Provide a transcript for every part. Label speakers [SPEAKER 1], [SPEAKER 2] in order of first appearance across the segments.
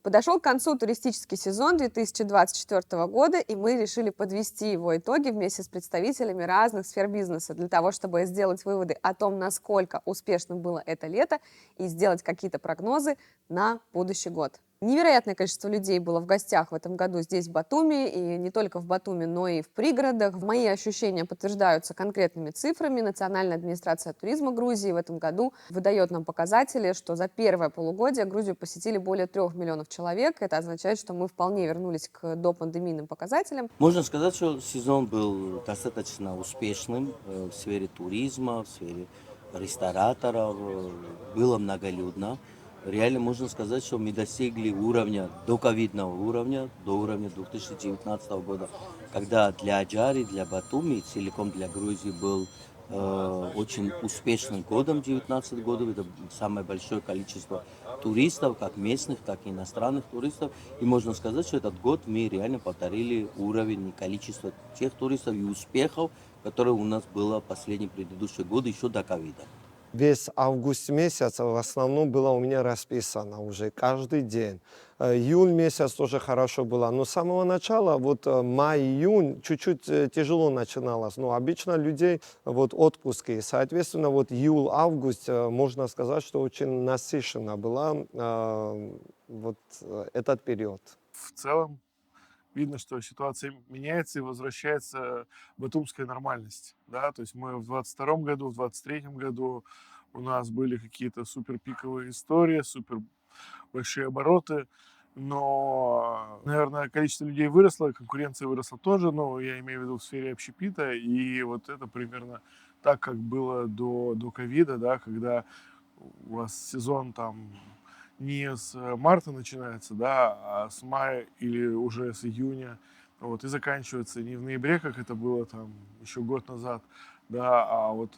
[SPEAKER 1] Подошел к концу туристический сезон 2024 года, и мы решили подвести его итоги вместе с представителями разных сфер бизнеса для того, чтобы сделать выводы о том, насколько успешным было это лето, и сделать какие-то прогнозы на будущий год. Невероятное количество людей было в гостях в этом году здесь, в Батуми, и не только в Батуми, но и в пригородах. Мои ощущения подтверждаются конкретными цифрами. Национальная администрация туризма Грузии в этом году выдает нам показатели, что за первое полугодие Грузию посетили более 3 миллионов человек. Это означает, что мы вполне вернулись к допандемийным показателям.
[SPEAKER 2] Можно сказать, что сезон был достаточно успешным в сфере туризма, в сфере рестораторов. Было многолюдно. Реально можно сказать, что мы достигли уровня, доковидного уровня, до уровня 2019 года, когда для Аджари, для Батуми, целиком для Грузии был очень успешным годом 19 годов. Это самое большое количество туристов, как местных, так и иностранных туристов. И можно сказать, что этот год мы реально повторили уровень и количество тех туристов и успехов, которые у нас было последние предыдущие годы, еще до ковида.
[SPEAKER 3] Весь август месяц в основном было у меня расписано уже каждый день. Июль месяц тоже хорошо было, но с самого начала, вот май-июнь, чуть-чуть тяжело начиналось. Но обычно людей вот отпуски, соответственно, вот июль-август, можно сказать, что очень насыщенно была этот период.
[SPEAKER 4] В целом видно, что ситуация меняется и возвращается батумская нормальность. Да? То есть мы в 22 году, в 23 году у нас были какие-то супер пиковые истории, супер большие обороты, но, наверное, количество людей выросло, конкуренция выросла тоже, но я имею в виду в сфере общепита, и вот это примерно так, как было до ковида, да, когда у вас сезон там не с марта начинается, да, а с мая или уже с июня, вот, и заканчивается не в ноябре, как это было там еще год назад, да, а вот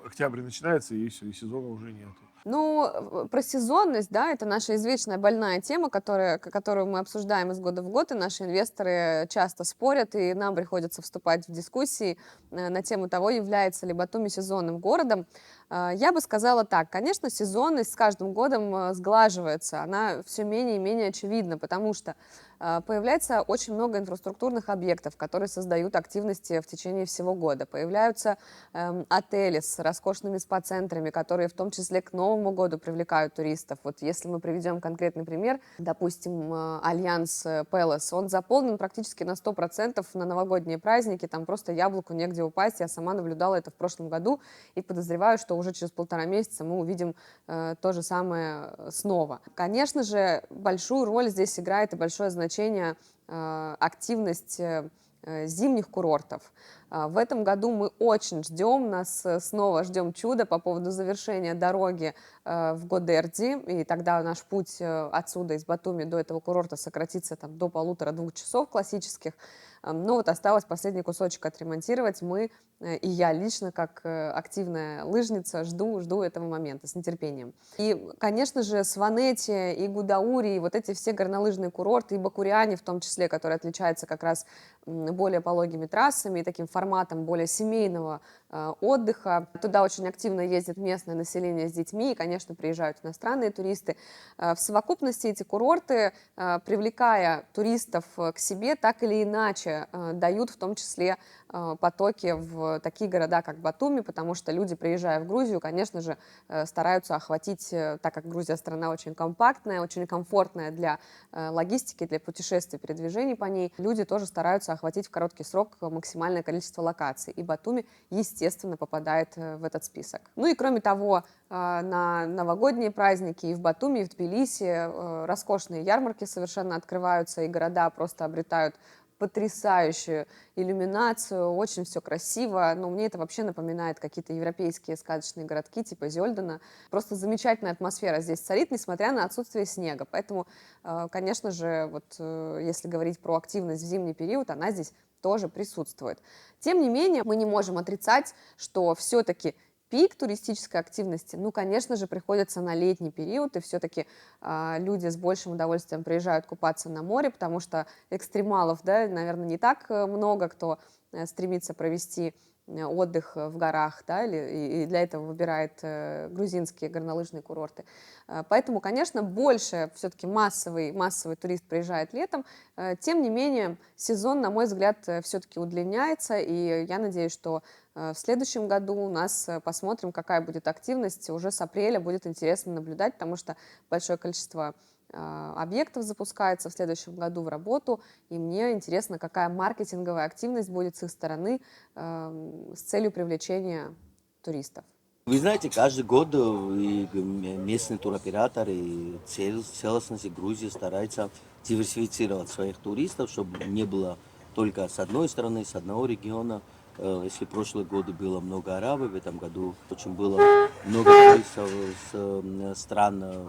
[SPEAKER 4] октябрь начинается, и все, и сезона уже нету.
[SPEAKER 1] Ну, про сезонность, да, это наша извечная больная тема, которую мы обсуждаем из года в год, и наши инвесторы часто спорят, и нам приходится вступать в дискуссии на тему того, является ли Батуми сезонным городом. Я бы сказала так, конечно, сезонность с каждым годом сглаживается, она все менее и менее очевидна, потому что появляется очень много инфраструктурных объектов, которые создают активности в течение всего года. Появляются отели с роскошными спа-центрами, которые в том числе к Новому году привлекают туристов. Вот если мы приведем конкретный пример, допустим, Альянс Пэлас, он заполнен практически на 100% на новогодние праздники, там просто яблоку негде упасть. Я сама наблюдала это в прошлом году и подозреваю, что уже через 1,5 месяца мы увидим то же самое снова. Конечно же, большую роль здесь играет и большое значение активность зимних курортов. В этом году мы очень ждем, нас снова ждем чуда по поводу завершения дороги в Годерди, и тогда наш путь отсюда, из Батуми, до этого курорта сократится там, до 1,5-2 часов классических. Ну вот осталось последний кусочек отремонтировать. Мы, и я лично, как активная лыжница, жду этого момента с нетерпением. И, конечно же, Сванети и Гудаури, и вот эти все горнолыжные курорты, и Бакуриани в том числе, которые отличаются как раз более пологими трассами и таким форматом более семейного отдыха. Туда очень активно ездит местное население с детьми, и, конечно, приезжают иностранные туристы. В совокупности эти курорты, привлекая туристов к себе, так или иначе дают в том числе потоки в такие города, как Батуми, потому что люди, приезжая в Грузию, конечно же, стараются охватить, так как Грузия страна очень компактная, очень комфортная для логистики, для путешествий, передвижений по ней, люди тоже стараются охватить в короткий срок максимальное количество локаций. И Батуми, естественно, попадает в этот список. Ну и кроме того, на новогодние праздники и в Батуми, и в Тбилиси роскошные ярмарки совершенно открываются, и города просто обретают потрясающую иллюминацию, очень все красиво. Но мне это вообще напоминает какие-то европейские сказочные городки типа Зёльдена. Просто замечательная атмосфера здесь царит, несмотря на отсутствие снега. Поэтому, конечно же, вот если говорить про активность в зимний период, она здесь тоже присутствует. Тем не менее, мы не можем отрицать, что все-таки пик туристической активности, ну, конечно же, приходится на летний период, и все-таки люди с большим удовольствием приезжают купаться на море, потому что экстремалов, да, наверное, не так много, кто стремится провести отдых в горах, да, и для этого выбирает грузинские горнолыжные курорты. Поэтому, конечно, больше все-таки массовый турист приезжает летом. Тем не менее, сезон, на мой взгляд, все-таки удлиняется, и я надеюсь, что в следующем году у нас посмотрим, какая будет активность. Уже с апреля будет интересно наблюдать, потому что большое количество объектов запускается в следующем году в работу, и мне интересно, какая маркетинговая активность будет с их стороны с целью привлечения туристов.
[SPEAKER 2] Вы знаете, каждый год и местный туроператор, и целостность Грузии старается диверсифицировать своих туристов, чтобы не было только с одной стороны, с одного региона. Если в прошлые годы было много арабов, в этом году очень было много туристов с стран,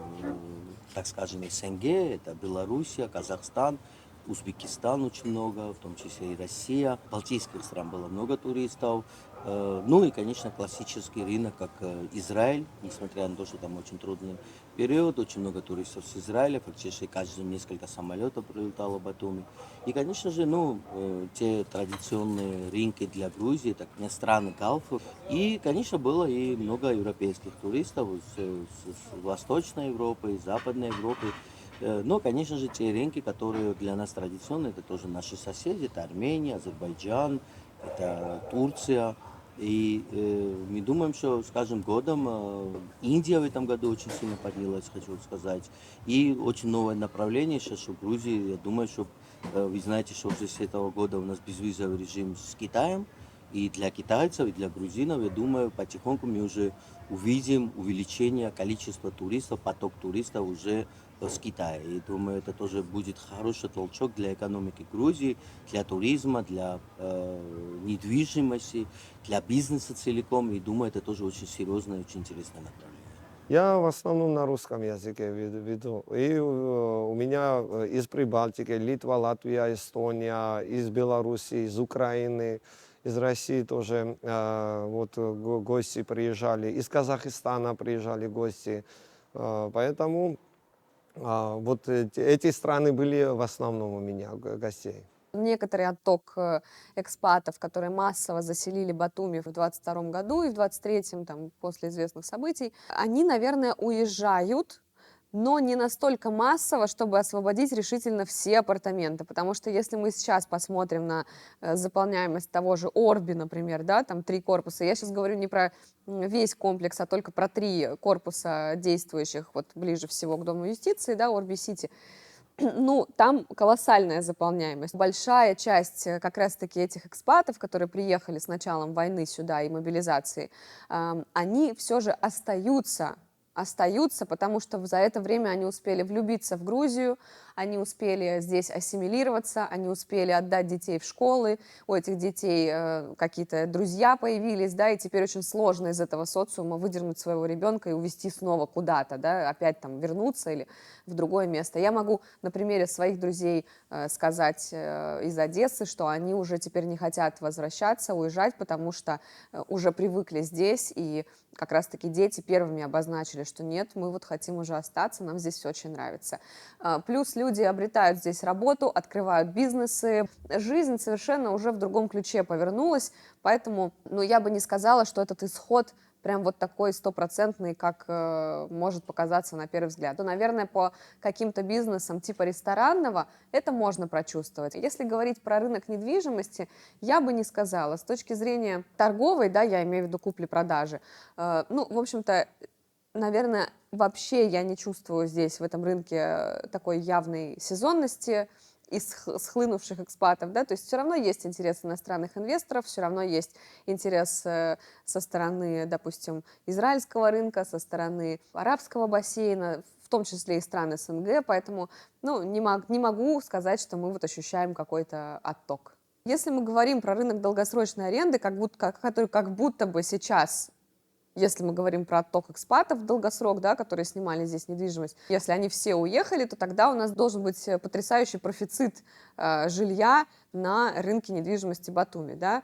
[SPEAKER 2] так скажем, СНГ, это Белоруссия, Казахстан, Узбекистан очень много, в том числе и Россия. Балтийских стран было много туристов. Ну и, конечно, классический рынок, как Израиль, несмотря на то, что там очень трудный период, очень много туристов с Израиля, фактически каждые несколько самолетов прилетало в Батуми. И, конечно же, те традиционные рынки для Грузии, так не страны Галфа. И, конечно, было и много европейских туристов с Восточной Европы, из Западной Европы. Но, конечно же, те рынки, которые для нас традиционные, это тоже наши соседи, это Армения, Азербайджан, это Турция. И мы думаем, что с каждым годом Индия в этом году очень сильно поднялась, хочу сказать. И очень новое направление сейчас, что в Грузии, я думаю, что вы знаете, что уже с этого года у нас безвизовый режим с Китаем. И для китайцев, и для грузинов, я думаю, потихоньку мы уже увидим увеличение количества туристов, поток туристов уже с Китая. И думаю, это тоже будет хороший толчок для экономики Грузии, для туризма, для недвижимости, для бизнеса целиком. И думаю, это тоже очень серьезное и очень интересное направление.
[SPEAKER 3] Я в основном на русском языке веду. И у меня из Прибалтики, Литва, Латвия, Эстония, из Беларуси, из Украины, из России тоже гости приезжали, из Казахстана приезжали гости. Поэтому эти страны были в основном у меня гостей.
[SPEAKER 1] Некоторый отток экспатов, которые массово заселили Батуми в 2022 году и в 2023, там, после известных событий, они, наверное, уезжают, но не настолько массово, чтобы освободить решительно все апартаменты. Потому что если мы сейчас посмотрим на заполняемость того же Орби, например, да, там 3 корпуса, я сейчас говорю не про весь комплекс, а только про 3 корпуса действующих, вот ближе всего к Дому юстиции, да, Орби-Сити, ну, там колоссальная заполняемость. Большая часть как раз-таки этих экспатов, которые приехали с началом войны сюда и мобилизации, они все же остаются, потому что за это время они успели влюбиться в Грузию, они успели здесь ассимилироваться, они успели отдать детей в школы, у этих детей какие-то друзья появились, да, и теперь очень сложно из этого социума выдернуть своего ребенка и увезти снова куда-то, да, опять там вернуться или в другое место. Я могу на примере своих друзей сказать из Одессы, что они уже теперь не хотят возвращаться, уезжать, потому что уже привыкли здесь, и как раз-таки дети первыми обозначили, что нет, мы вот хотим уже остаться, нам здесь все очень нравится. Плюс люди обретают здесь работу, открывают бизнесы. Жизнь совершенно уже в другом ключе повернулась, поэтому, я бы не сказала, что этот исход прям вот такой стопроцентный, как может показаться на первый взгляд. То, наверное, по каким-то бизнесам типа ресторанного это можно прочувствовать. Если говорить про рынок недвижимости, я бы не сказала. С точки зрения торговой, да, я имею в виду купли-продажи, в общем-то, наверное, вообще я не чувствую здесь, в этом рынке, такой явной сезонности из схлынувших экспатов, да, то есть все равно есть интерес иностранных инвесторов, все равно есть интерес со стороны, допустим, израильского рынка, со стороны арабского бассейна, в том числе и стран СНГ, поэтому, не могу сказать, что мы вот ощущаем какой-то отток. Если мы говорим про рынок долгосрочной аренды, который как будто бы сейчас, если мы говорим про отток экспатов в долгосрок, да, которые снимали здесь недвижимость, если они все уехали, то тогда у нас должен быть потрясающий профицит жилья на рынке недвижимости Батуми, да.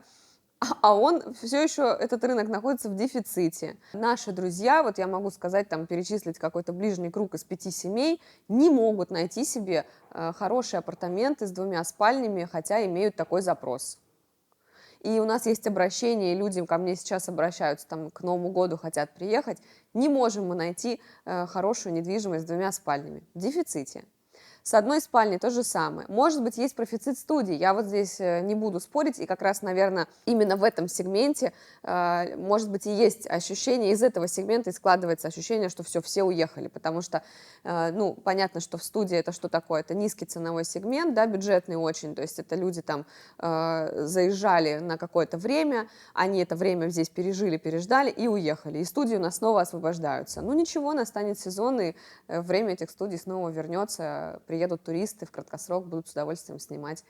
[SPEAKER 1] А он все еще, этот рынок находится в дефиците. Наши друзья, вот я могу сказать, там, перечислить какой-то ближний круг из 5 семей, не могут найти себе хорошие апартаменты с 2 спальнями, хотя имеют такой запрос. и у нас есть обращение, и люди ко мне сейчас обращаются, там, к Новому году хотят приехать, не можем мы найти хорошую недвижимость с 2 спальнями. В дефиците. С одной спальней то же самое. Может быть, есть профицит студий, я вот здесь не буду спорить, и как раз, наверное, именно в этом сегменте, может быть, и есть ощущение, из этого сегмента и складывается ощущение, что все уехали, потому что, ну, понятно, что в студии это что такое? Это низкий ценовой сегмент, да, бюджетный очень, то есть это люди там заезжали на какое-то время, они это время здесь пережили, переждали и уехали, и студии у нас снова освобождаются. Ну, ничего, настанет сезон, и время этих студий снова вернется, приедут туристы в краткосрок, будут с удовольствием снимать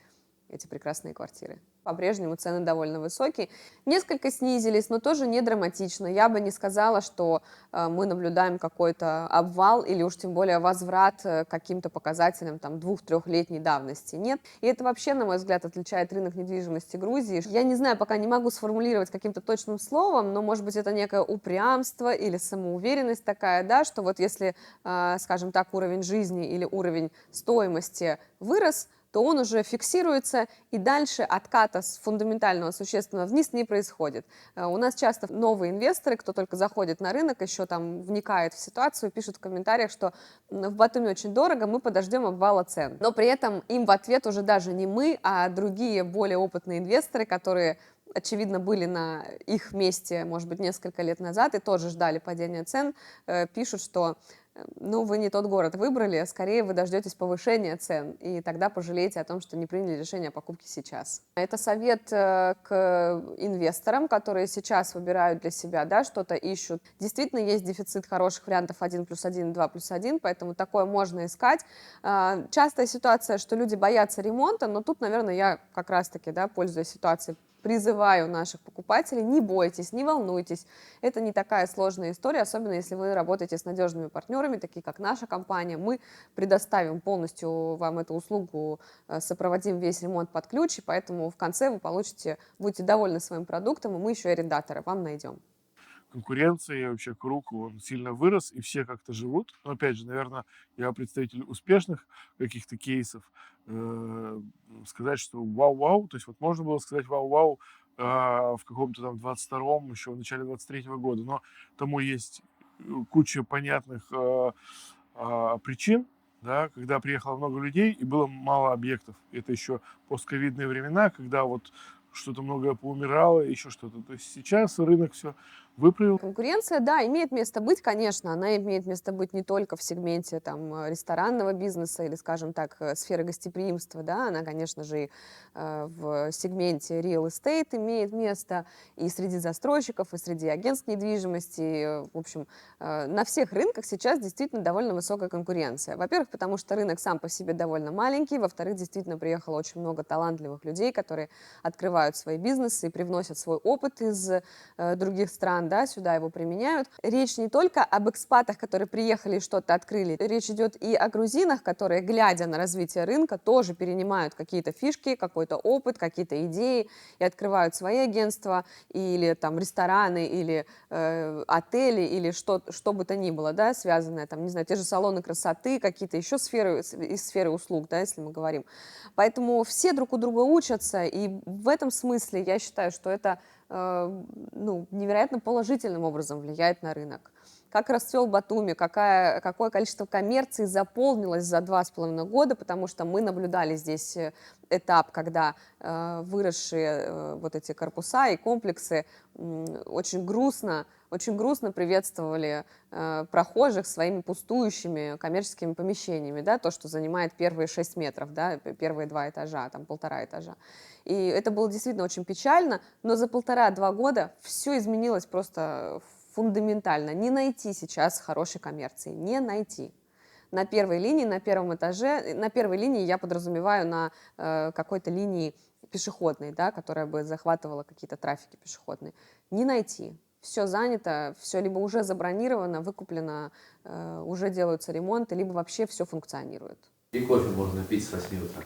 [SPEAKER 1] эти прекрасные квартиры. По-прежнему цены довольно высокие. Несколько снизились, но тоже не драматично. Я бы не сказала, что мы наблюдаем какой-то обвал или уж тем более возврат к каким-то показателям там 2-3-летней давности. Нет. И это вообще, на мой взгляд, отличает рынок недвижимости Грузии. Я не знаю, пока не могу сформулировать каким-то точным словом, но, может быть, это некое упрямство или самоуверенность такая, да, что вот если, скажем так, уровень жизни или уровень стоимости вырос, то он уже фиксируется, и дальше отката с фундаментального существенно вниз не происходит. У нас часто новые инвесторы, кто только заходит на рынок, еще там вникает в ситуацию, пишут в комментариях, что в Батуми очень дорого, мы подождем обвала цен. Но при этом им в ответ уже даже не мы, а другие более опытные инвесторы, которые очевидно, были на их месте, может быть, несколько лет назад и тоже ждали падения цен, пишут, что ну, вы не тот город выбрали, скорее вы дождетесь повышения цен, и тогда пожалеете о том, что не приняли решение о покупке сейчас. Это совет к инвесторам, которые сейчас выбирают для себя, да, что-то ищут. Действительно, есть дефицит хороших вариантов 1+1, 2+1, поэтому такое можно искать. Частая ситуация, что люди боятся ремонта, но тут, наверное, я как раз-таки, да, пользуясь ситуацией, призываю наших покупателей, не бойтесь, не волнуйтесь. Это не такая сложная история, особенно если вы работаете с надежными партнерами, такие как наша компания. Мы предоставим полностью вам эту услугу, сопроводим весь ремонт под ключ, и поэтому в конце вы будете довольны своим продуктом, и мы еще и арендаторы вам найдем.
[SPEAKER 4] Конкуренция и вообще круг, он сильно вырос, и все как-то живут. Но опять же, наверное, я представитель успешных каких-то кейсов, э, сказать, что вау-вау, то есть вот можно было сказать вау-вау в каком-то там 22-м, еще в начале 23-го года, но тому есть куча понятных причин, да, когда приехало много людей и было мало объектов. Это еще постковидные времена, когда вот что-то многое поумирало, еще что-то. То есть сейчас рынок все выправил.
[SPEAKER 1] Конкуренция, да, имеет место быть, конечно, она имеет место быть не только в сегменте там, ресторанного бизнеса или, скажем так, сферы гостеприимства, да, она, конечно же, и в сегменте real estate имеет место, и среди застройщиков, и среди агентств недвижимости, в общем, на всех рынках сейчас действительно довольно высокая конкуренция. Во-первых, потому что рынок сам по себе довольно маленький, во-вторых, действительно приехало очень много талантливых людей, которые открывают свои бизнесы и привносят свой опыт из других стран, да, сюда его применяют. Речь не только об экспатах, которые приехали и что-то открыли, речь идет и о грузинах, которые, глядя на развитие рынка, тоже перенимают какие-то фишки, какой-то опыт, какие-то идеи и открывают свои агентства или там рестораны, или отели, или что бы то ни было, да, связанное, там, не знаю, те же салоны красоты, какие-то еще сферы, из сферы услуг, да, если мы говорим. Поэтому все друг у друга учатся, и в этом смысле я считаю, что это ну, невероятно положительным образом влияет на рынок. Как расцвел Батуми, какое количество коммерции заполнилось за 2,5 года, потому что мы наблюдали здесь этап, когда выросшие вот эти корпуса и комплексы очень грустно приветствовали прохожих своими пустующими коммерческими помещениями, да, то, что занимает первые 6 метров, да, первые 2 этажа, там 1,5 этажа. И это было действительно очень печально, но за 1,5-2 года все изменилось просто фундаментально. Не найти сейчас хорошей коммерции, не найти. На первой линии, на первом этаже, на первой линии я подразумеваю на какой-то линии пешеходной, да, которая бы захватывала какие-то трафики пешеходные. Не найти. Все занято, все либо уже забронировано, выкуплено, уже делаются ремонты, либо вообще все функционирует.
[SPEAKER 5] И кофе можно пить с 8 утра.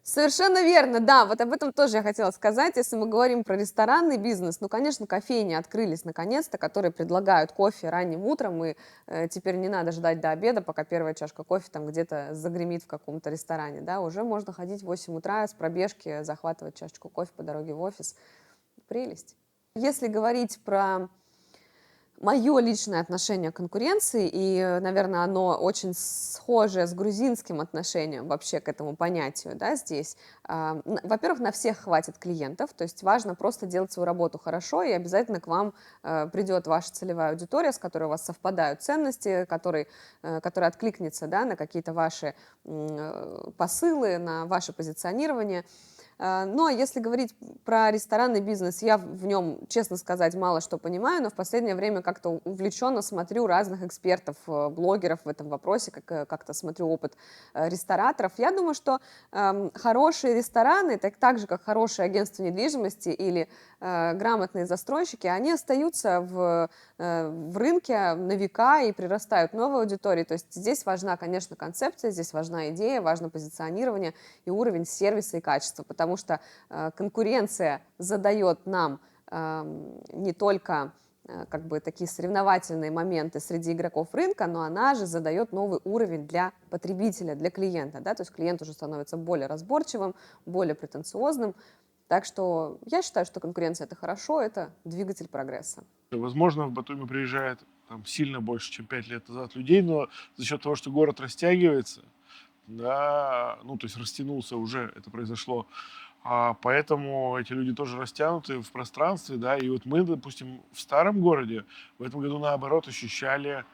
[SPEAKER 1] Совершенно верно, да, вот об этом тоже я хотела сказать. Если мы говорим про ресторанный бизнес, ну, конечно, кофейни открылись наконец-то, которые предлагают кофе ранним утром, и теперь не надо ждать до обеда, пока первая чашка кофе там где-то загремит в каком-то ресторане, да, уже можно ходить в 8 утра с пробежки, захватывать чашечку кофе по дороге в офис. прелесть. Если говорить про мое личное отношение к конкуренции, и, наверное, оно очень схожее с грузинским отношением вообще к этому понятию, да, здесь. Во-первых, на всех хватит клиентов, то есть важно просто делать свою работу хорошо, и обязательно к вам придет ваша целевая аудитория, с которой у вас совпадают ценности, которая откликнется, да, на какие-то ваши посылы, на ваше позиционирование. Ну, а если говорить про ресторанный бизнес, я в нем, честно сказать, мало что понимаю, но в последнее время как-то увлеченно смотрю разных экспертов, блогеров в этом вопросе, как-то смотрю опыт рестораторов. Я думаю, что хорошие рестораны, так же, как хорошие агентства недвижимости или грамотные застройщики, они остаются в рынке на века и прирастают новой аудитории. То есть здесь важна, конечно, концепция, здесь важна идея, важно позиционирование и уровень сервиса и качества, потому что конкуренция задает нам не только как бы такие соревновательные моменты среди игроков рынка, но она же задает новый уровень для потребителя, для клиента, да, то есть клиент уже становится более разборчивым, более претенциозным. Так что я считаю, что конкуренция – это хорошо, это двигатель прогресса.
[SPEAKER 4] Возможно, в Батуми приезжает там сильно больше, чем 5 лет назад людей, но за счет того, что город растягивается, да, ну, то есть растянулся уже, это произошло, поэтому эти люди тоже растянуты в пространстве, да, и вот мы, допустим, в старом городе в этом году, наоборот, ощущали,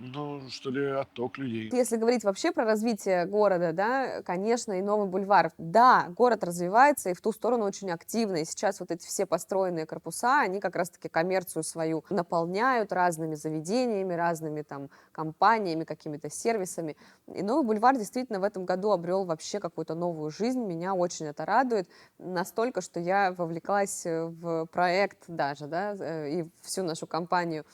[SPEAKER 4] ну, что ли, отток людей.
[SPEAKER 1] Если говорить вообще про развитие города, да, конечно, и новый бульвар. Да, город развивается и в ту сторону очень активно. И сейчас вот эти все построенные корпуса, они как раз-таки коммерцию свою наполняют разными заведениями, разными там компаниями, какими-то сервисами. И новый бульвар действительно в этом году обрел вообще какую-то новую жизнь. Меня очень это радует. Настолько, что я вовлеклась в проект даже, да, и всю нашу компанию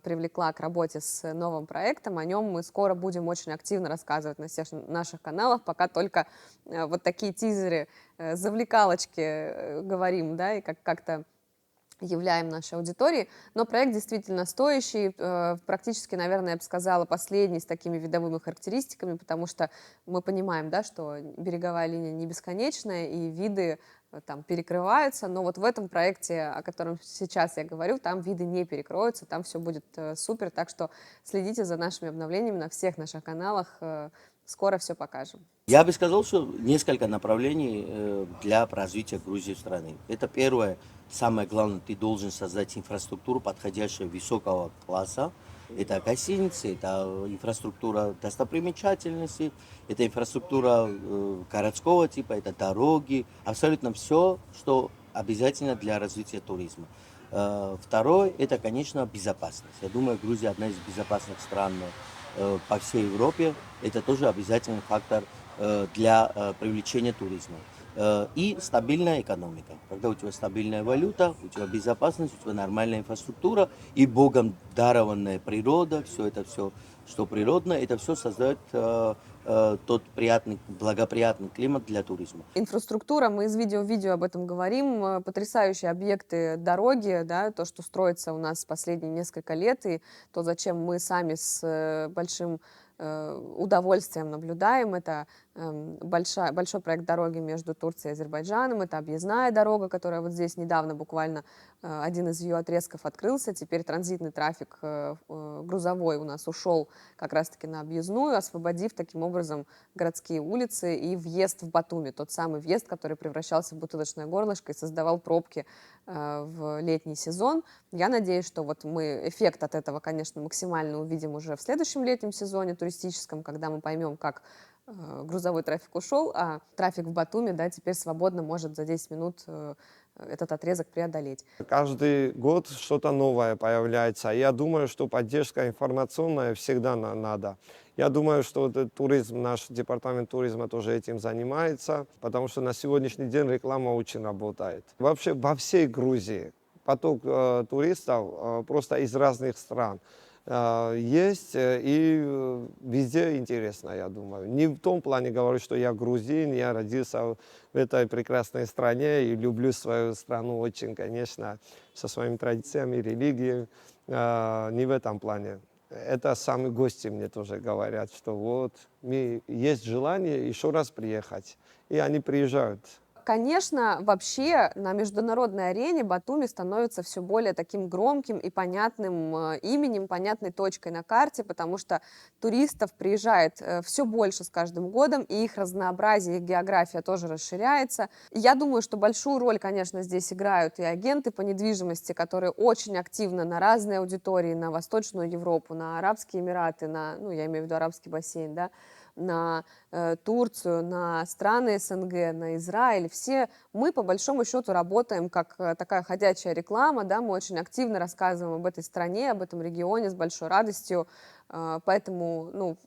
[SPEAKER 1] привлекла к работе с новым проектом. О нем мы скоро будем очень активно рассказывать на всех наших каналах, пока только вот такие тизеры, завлекалочки говорим, да, и как-то являем нашей аудитории. Но проект действительно стоящий, практически, наверное, я бы сказала, последний с такими видовыми характеристиками, потому что мы понимаем, да, что береговая линия не бесконечная, и виды там перекрываются, но вот в этом проекте, о котором сейчас я говорю, там виды не перекроются, там все будет супер, так что следите за нашими обновлениями на всех наших каналах, скоро все покажем.
[SPEAKER 2] Я бы сказал, что несколько направлений для развития Грузии в стране. Это первое, самое главное, ты должен создать инфраструктуру подходящего высокого класса. Это гостиницы, это инфраструктура достопримечательностей, это инфраструктура городского типа, это дороги, абсолютно все, что обязательно для развития туризма. Второе, это, конечно, безопасность. Я думаю, Грузия одна из безопасных стран по всей Европе. Это тоже обязательный фактор для привлечения туризма. И стабильная экономика. Когда у тебя стабильная валюта, у тебя безопасность, у тебя нормальная инфраструктура и Богом дарованная природа, все, что природное, это все создает тот благоприятный климат для туризма.
[SPEAKER 1] Инфраструктура, мы из видео в видео об этом говорим, потрясающие объекты дороги, да, то, что строится у нас последние несколько лет, и то, зачем мы сами с большим удовольствием наблюдаем, это большой проект дороги между Турцией и Азербайджаном, это объездная дорога, которая вот здесь недавно буквально один из ее отрезков открылся, теперь транзитный трафик грузовой у нас ушел как раз-таки на объездную, освободив таким образом городские улицы и въезд в Батуми, тот самый въезд, который превращался в бутылочное горлышко и создавал пробки в летний сезон. Я надеюсь, что вот мы эффект от этого, конечно, максимально увидим уже в следующем летнем сезоне туристическом, когда мы поймем, как грузовой трафик ушел, а трафик в Батуми, да, теперь свободно может за 10 минут этот отрезок преодолеть.
[SPEAKER 3] Каждый год что-то новое появляется. Я думаю, что поддержка информационная всегда надо. Я думаю, что туризм, наш департамент туризма тоже этим занимается, потому что на сегодняшний день реклама очень работает. Вообще во всей Грузии поток туристов просто из разных стран есть, и везде интересно, я думаю. Не в том плане говорю, что я грузин, я родился в этой прекрасной стране и люблю свою страну очень, конечно, со своими традициями, религией. Не в этом плане. Это сами гости мне тоже говорят, что вот есть желание еще раз приехать, и они приезжают.
[SPEAKER 1] Конечно, вообще на международной арене Батуми становится все более таким громким и понятным именем, понятной точкой на карте, потому что туристов приезжает все больше с каждым годом, и их разнообразие, их география тоже расширяется. Я думаю, что большую роль, конечно, здесь играют и агенты по недвижимости, которые очень активно на разные аудитории, на Восточную Европу, на Арабские Эмираты, на, ну, я имею в виду Арабский бассейн, да, на Турцию, на страны СНГ, на Израиль. Все мы, по большому счету, работаем как такая ходячая реклама, да, мы очень активно рассказываем об этой стране, об этом регионе с большой радостью, поэтому, ну,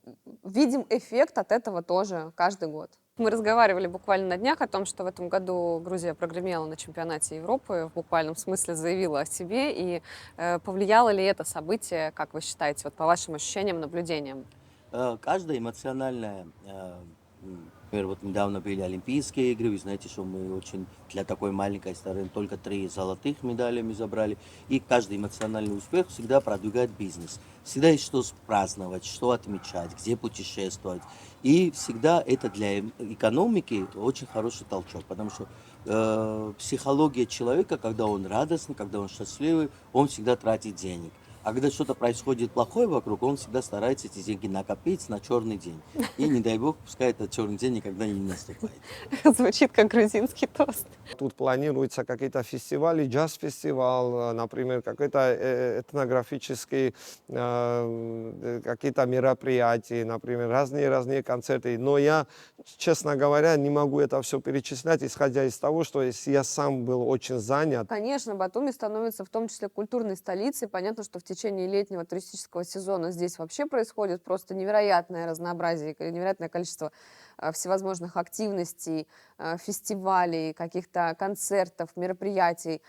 [SPEAKER 1] видим эффект от этого тоже каждый год. Мы разговаривали буквально на днях о том, что в этом году Грузия прогремела на чемпионате Европы, в буквальном смысле заявила о себе, и повлияло ли это событие, как вы считаете, вот по вашим ощущениям, наблюдениям?
[SPEAKER 2] Каждая эмоциональная, например, вот недавно были Олимпийские игры, вы знаете, что мы очень для такой маленькой страны только 3 золотых медали мы забрали, и каждый эмоциональный успех всегда продвигает бизнес. Всегда есть что праздновать, что отмечать, где путешествовать, и всегда это для экономики очень хороший толчок, потому что психология человека, когда он радостный, когда он счастливый, он всегда тратит денег. А когда что-то происходит плохое вокруг, он всегда старается эти деньги накопить на черный день. И не дай бог, пускай этот черный день никогда не наступает.
[SPEAKER 1] Звучит как грузинский тост.
[SPEAKER 3] Тут планируются какие-то фестивали, джаз-фестиваль, например, какой-то этнографический, какие-то мероприятия, например, разные концерты. Но я, честно говоря, не могу это все перечислять, исходя из того, что я сам был очень занят.
[SPEAKER 1] Конечно, Батуми становится в том числе культурной столицей. Понятно, что в течение летнего туристического сезона здесь вообще происходит просто невероятное разнообразие, невероятное количество всевозможных активностей, фестивалей, каких-то концертов, мероприятий.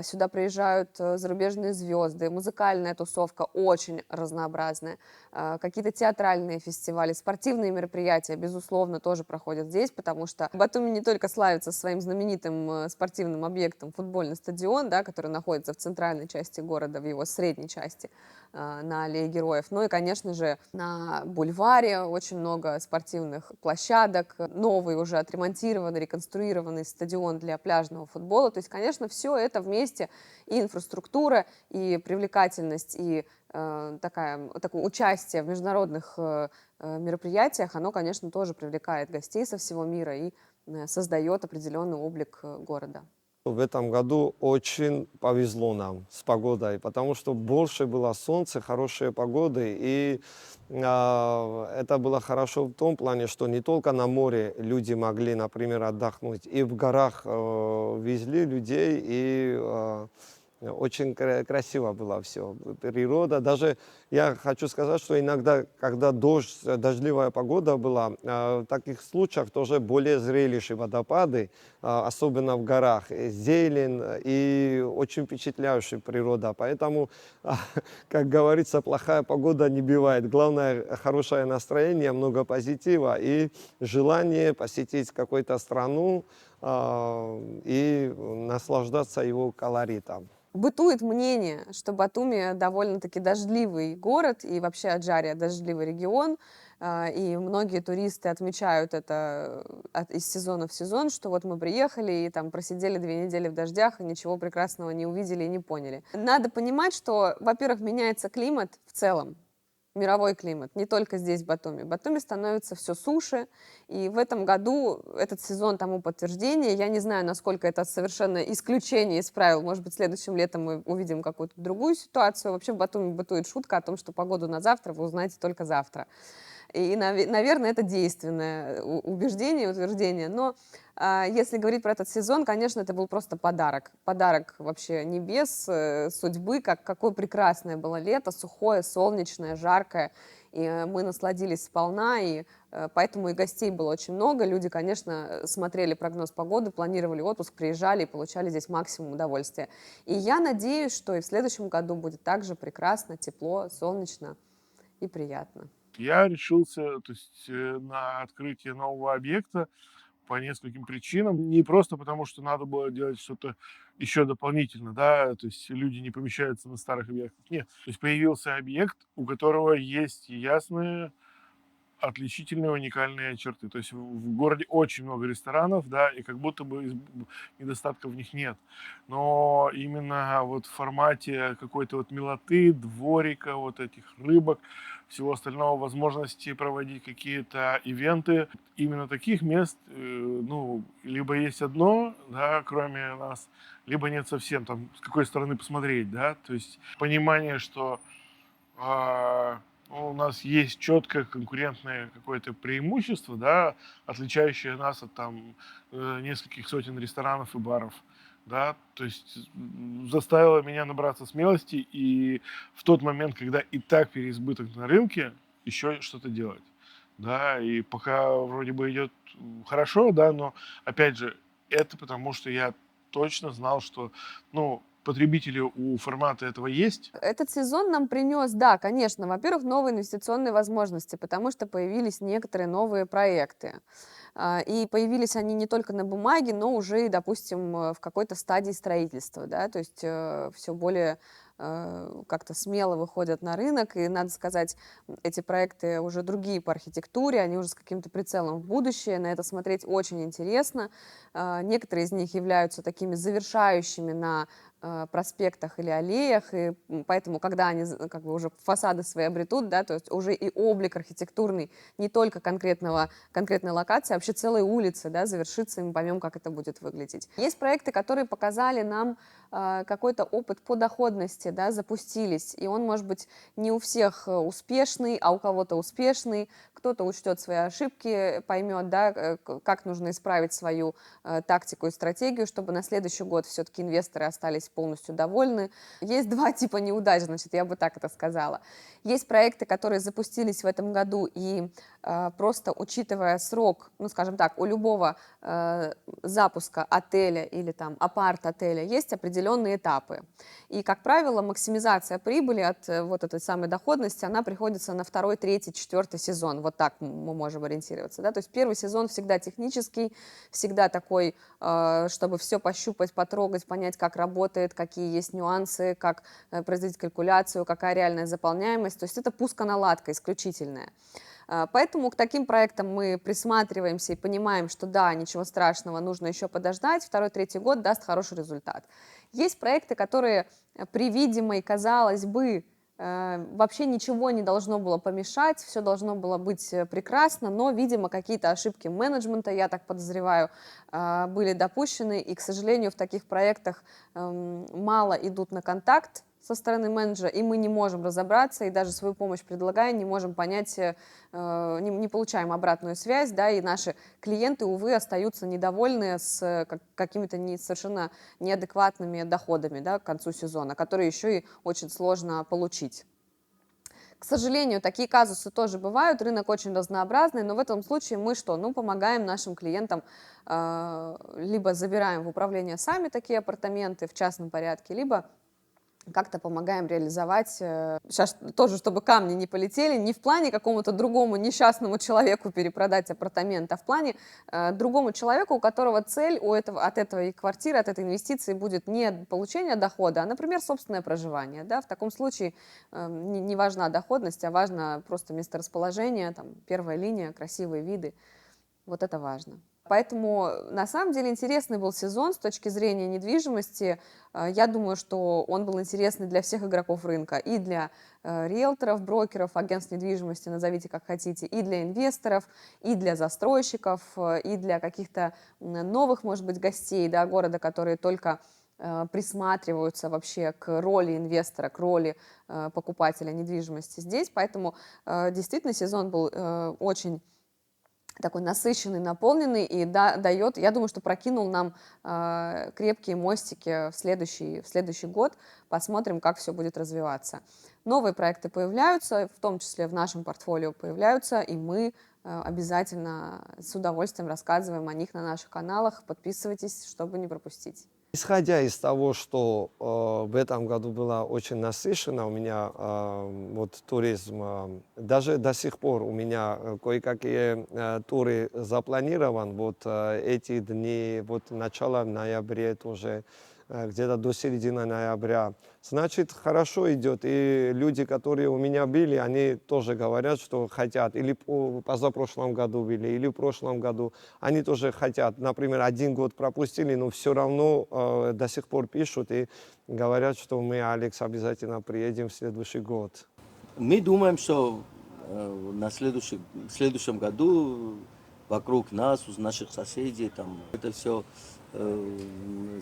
[SPEAKER 1] Сюда приезжают зарубежные звезды, музыкальная тусовка очень разнообразная, какие-то театральные фестивали, спортивные мероприятия, безусловно, тоже проходят здесь, потому что Батуми не только славится своим знаменитым спортивным объектом футбольный стадион, да, который находится в центральной части города, в его средней части, на Аллее Героев. Ну и, конечно же, на бульваре очень много спортивных площадок, новый уже отремонтированный, реконструированный стадион для пляжного футбола. То есть, конечно, все это вместе, и инфраструктура, и привлекательность, и такое участие в международных мероприятиях, оно, конечно, тоже привлекает гостей со всего мира и создает определенный облик города.
[SPEAKER 3] В этом году очень повезло нам с погодой, потому что больше было солнца, хорошие погоды, и это было хорошо в том плане, что не только на море люди могли, например, отдохнуть, и в горах везли людей, и очень красиво было все. Природа. Даже я хочу сказать, что иногда, когда дождливая погода была, в таких случаях тоже более зрелищные водопады, особенно в горах. Зелень и очень впечатляющая природа. Поэтому, как говорится, плохая погода не бывает. Главное, хорошее настроение, много позитива и желание посетить какую-то страну и наслаждаться его колоритом.
[SPEAKER 1] Бытует мнение, что Батуми довольно-таки дождливый город и вообще Аджария дождливый регион, и многие туристы отмечают это из сезона в сезон, что вот мы приехали и там просидели 2 недели в дождях и ничего прекрасного не увидели и не поняли. Надо понимать, что, во-первых, меняется климат в целом, мировой климат, не только здесь, в Батуми. Батуми становится все суше, и в этом году этот сезон тому подтверждение. Я не знаю, насколько это совершенно исключение из правил. Может быть, следующим летом мы увидим какую-то другую ситуацию. Вообще в Батуми бытует шутка о том, что погоду на завтра вы узнаете только завтра. И, наверное, это действенное убеждение, утверждение. Но если говорить про этот сезон, конечно, это был просто подарок. Подарок вообще небес, судьбы, какое прекрасное было лето, сухое, солнечное, жаркое. И мы насладились сполна, и поэтому и гостей было очень много. Люди, конечно, смотрели прогноз погоды, планировали отпуск, приезжали и получали здесь максимум удовольствия. И я надеюсь, что и в следующем году будет также прекрасно, тепло, солнечно и приятно.
[SPEAKER 4] Я решился, то есть, на открытие нового объекта по нескольким причинам. Не просто потому, что надо было делать что-то еще дополнительно, да, то есть люди не помещаются на старых объектах. Нет, то есть появился объект, у которого есть ясная отличительные, уникальные черты. То есть в городе очень много ресторанов, да, и как будто бы недостатка в них нет. Но именно вот в формате какой-то вот милоты, дворика, вот этих рыбок, всего остального, возможности проводить какие-то ивенты, именно таких мест, ну, либо есть одно, да, кроме нас, либо нет совсем, там, с какой стороны посмотреть, да, то есть понимание, что у нас есть четкое конкурентное какое-то преимущество, да, отличающее нас от там нескольких сотен ресторанов и баров, да, то есть заставило меня набраться смелости и в тот момент, когда и так переизбыток на рынке, еще что-то делать, да, и пока вроде бы идет хорошо, да, но опять же, это потому что я точно знал, что, ну, потребители у формата этого есть.
[SPEAKER 1] Этот сезон нам принес, да, конечно, во-первых, новые инвестиционные возможности, потому что появились некоторые новые проекты. И появились они не только на бумаге, но уже и, допустим, в какой-то стадии строительства, да, то есть все более как-то смело выходят на рынок, и, надо сказать, эти проекты уже другие по архитектуре, они уже с каким-то прицелом в будущее, на это смотреть очень интересно. Некоторые из них являются такими завершающими на проспектах или аллеях, и поэтому, когда они как бы уже фасады свои обретут, да, то есть уже и облик архитектурный не только конкретной локации, а вообще целой улицы, да, завершится, и мы поймем, как это будет выглядеть. Есть проекты, которые показали нам какой-то опыт по доходности, да, запустились, и он, может быть, не у всех успешный, а у кого-то успешный, кто-то учтет свои ошибки, поймет, да, как нужно исправить свою тактику и стратегию, чтобы на следующий год все-таки инвесторы остались полностью довольны. Есть два типа неудач, значит, я бы так это сказала. Есть проекты, которые запустились в этом году, и просто учитывая срок, ну, скажем так, у любого запуска отеля или там апарт-отеля есть определенные этапы. И, как правило, максимизация прибыли от вот этой самой доходности, она приходится на второй, третий, четвертый сезон. Вот так мы можем ориентироваться. Да? То есть первый сезон всегда технический, всегда такой, чтобы все пощупать, потрогать, понять, как работает, какие есть нюансы, как производить калькуляцию, какая реальная заполняемость. То есть это пусконаладка исключительная. Поэтому к таким проектам мы присматриваемся и понимаем, что да, ничего страшного, нужно еще подождать, второй, третий год даст хороший результат. Есть проекты, которые при видимой, казалось бы, вообще ничего не должно было помешать, все должно было быть прекрасно, но, видимо, какие-то ошибки менеджмента, я так подозреваю, были допущены, и, к сожалению, в таких проектах мало идут на контакт со стороны менеджера, и мы не можем разобраться, и даже свою помощь предлагая, не можем понять, не получаем обратную связь, да, и наши клиенты, увы, остаются недовольны с какими-то совершенно неадекватными доходами, да, к концу сезона, которые еще и очень сложно получить. К сожалению, такие казусы тоже бывают, рынок очень разнообразный, но в этом случае мы что? Ну, помогаем нашим клиентам, либо забираем в управление сами такие апартаменты в частном порядке, либо как-то помогаем реализовать, сейчас тоже, чтобы камни не полетели, не в плане какому-то другому несчастному человеку перепродать апартамент, а в плане другому человеку, у которого цель от этой квартиры, от этой инвестиции будет не получение дохода, а, например, собственное проживание. Да? В таком случае не важна доходность, а важно просто месторасположение, там, первая линия, красивые виды. Вот это важно. Поэтому, на самом деле, интересный был сезон с точки зрения недвижимости. Я думаю, что он был интересный для всех игроков рынка, и для риэлторов, брокеров, агентств недвижимости, назовите как хотите, и для инвесторов, и для застройщиков, и для каких-то новых, может быть, гостей, да, города, которые только присматриваются вообще к роли инвестора, к роли покупателя недвижимости здесь. Поэтому действительно сезон был очень такой насыщенный, наполненный, и дает, я думаю, что прокинул нам крепкие мостики в следующий год. Посмотрим, как все будет развиваться. Новые проекты появляются, в том числе в нашем портфолио появляются, и мы обязательно с удовольствием рассказываем о них на наших каналах. Подписывайтесь, чтобы не пропустить.
[SPEAKER 3] Исходя из того, что в этом году было очень насыщенно, у меня вот туризм, даже до сих пор у меня кое-какие туры запланирован, вот эти дни, вот начало ноября тоже где-то до середины ноября. Значит, хорошо идет. И люди, которые у меня были, они тоже говорят, что хотят. Или позапрошлом году были, или в прошлом году. Они тоже хотят. Например, 1 год пропустили, но все равно до сих пор пишут и говорят, что мы, Алекс, обязательно приедем в следующий год.
[SPEAKER 2] Мы думаем, что в следующем году вокруг нас, у наших соседей, там, это все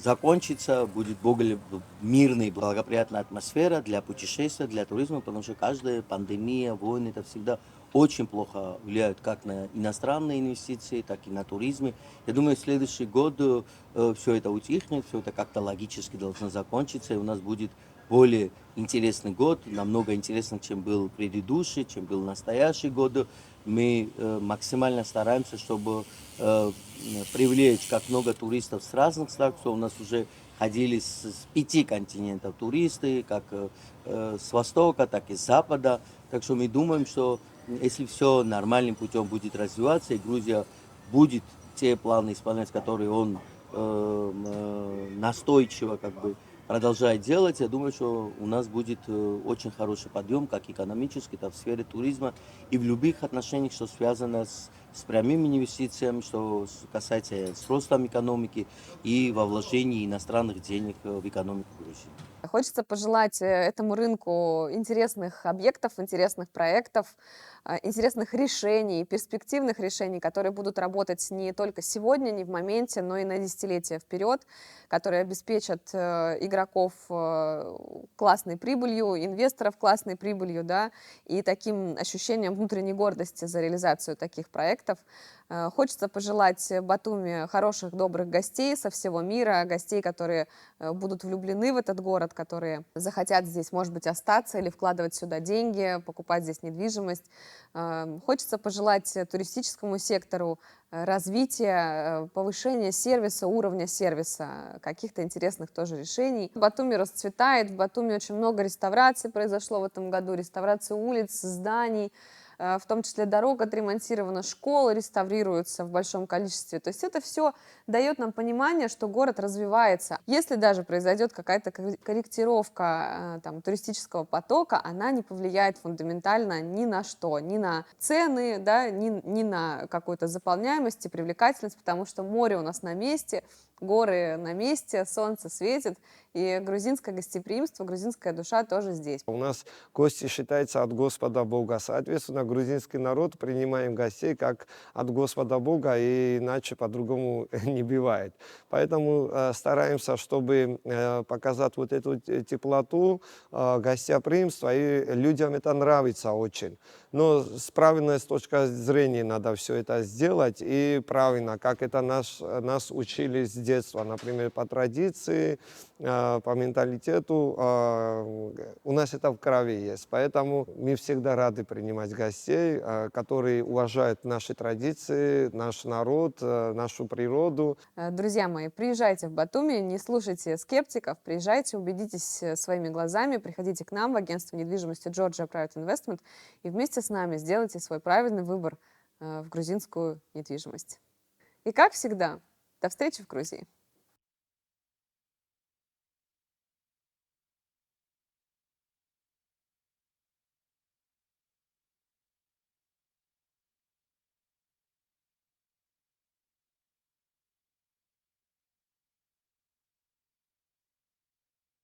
[SPEAKER 2] закончится, будет более мирная, благоприятная атмосфера для путешествия, для туризма, потому что каждая пандемия, войны, это всегда очень плохо влияют как на иностранные инвестиции, так и на туризм. Я думаю, в следующий год все это утихнет, все это как-то логически должно закончиться, и у нас будет более интересный год, намного интереснее, чем был предыдущий, чем был настоящий год. Мы максимально стараемся, чтобы привлечь как много туристов с разных стран. У нас уже ходили с 5 континентов туристы, как с востока, так и с запада. Так что мы думаем, что если все нормальным путем будет развиваться, и Грузия будет те планы исполнять, которые он настойчиво как бы продолжает делать, я думаю, что у нас будет очень хороший подъем, как экономический, так и в сфере туризма и в любых отношениях, что связано с прямыми инвестициями, что касается с ростом экономики и во вложении иностранных денег в экономику Грузии.
[SPEAKER 1] Хочется пожелать этому рынку интересных объектов, интересных проектов, интересных решений, перспективных решений, которые будут работать не только сегодня, не в моменте, но и на десятилетия вперед, которые обеспечат игроков классной прибылью, инвесторов классной прибылью, да, и таким ощущением внутренней гордости за реализацию таких проектов. Хочется пожелать Батуми хороших, добрых гостей со всего мира, гостей, которые будут влюблены в этот город, которые захотят здесь, может быть, остаться или вкладывать сюда деньги, покупать здесь недвижимость. Хочется пожелать туристическому сектору развития, повышения сервиса, уровня сервиса, каких-то интересных тоже решений. Батуми расцветает, в Батуми очень много реставраций произошло в этом году, реставрации улиц, зданий, в том числе дорог отремонтирована, школы реставрируются в большом количестве. То есть это все дает нам понимание, что город развивается. Если даже произойдет какая-то корректировка там, туристического потока, она не повлияет фундаментально ни на что, ни на цены, да, ни на какую-то заполняемость и привлекательность, потому что море у нас на месте, горы на месте, солнце светит, и грузинское гостеприимство, грузинская душа тоже здесь.
[SPEAKER 3] У нас гости считаются от Господа Бога. Соответственно, грузинский народ принимаем гостей как от Господа Бога, и иначе по-другому не бывает. Поэтому стараемся, чтобы показать вот эту теплоту, гостеприимство, и людям это нравится очень. Но с правильной точки зрения надо все это сделать, и правильно, как это нас учили с детства, например, по традиции, по менталитету, у нас это в крови есть. Поэтому мы всегда рады принимать гостей, которые уважают наши традиции, наш народ, нашу природу.
[SPEAKER 1] Друзья мои, приезжайте в Батуми, не слушайте скептиков, приезжайте, убедитесь своими глазами, приходите к нам в агентство недвижимости Georgia Private Investment и вместе с нами сделайте свой правильный выбор в грузинскую недвижимость. И как всегда, до встречи в Грузии!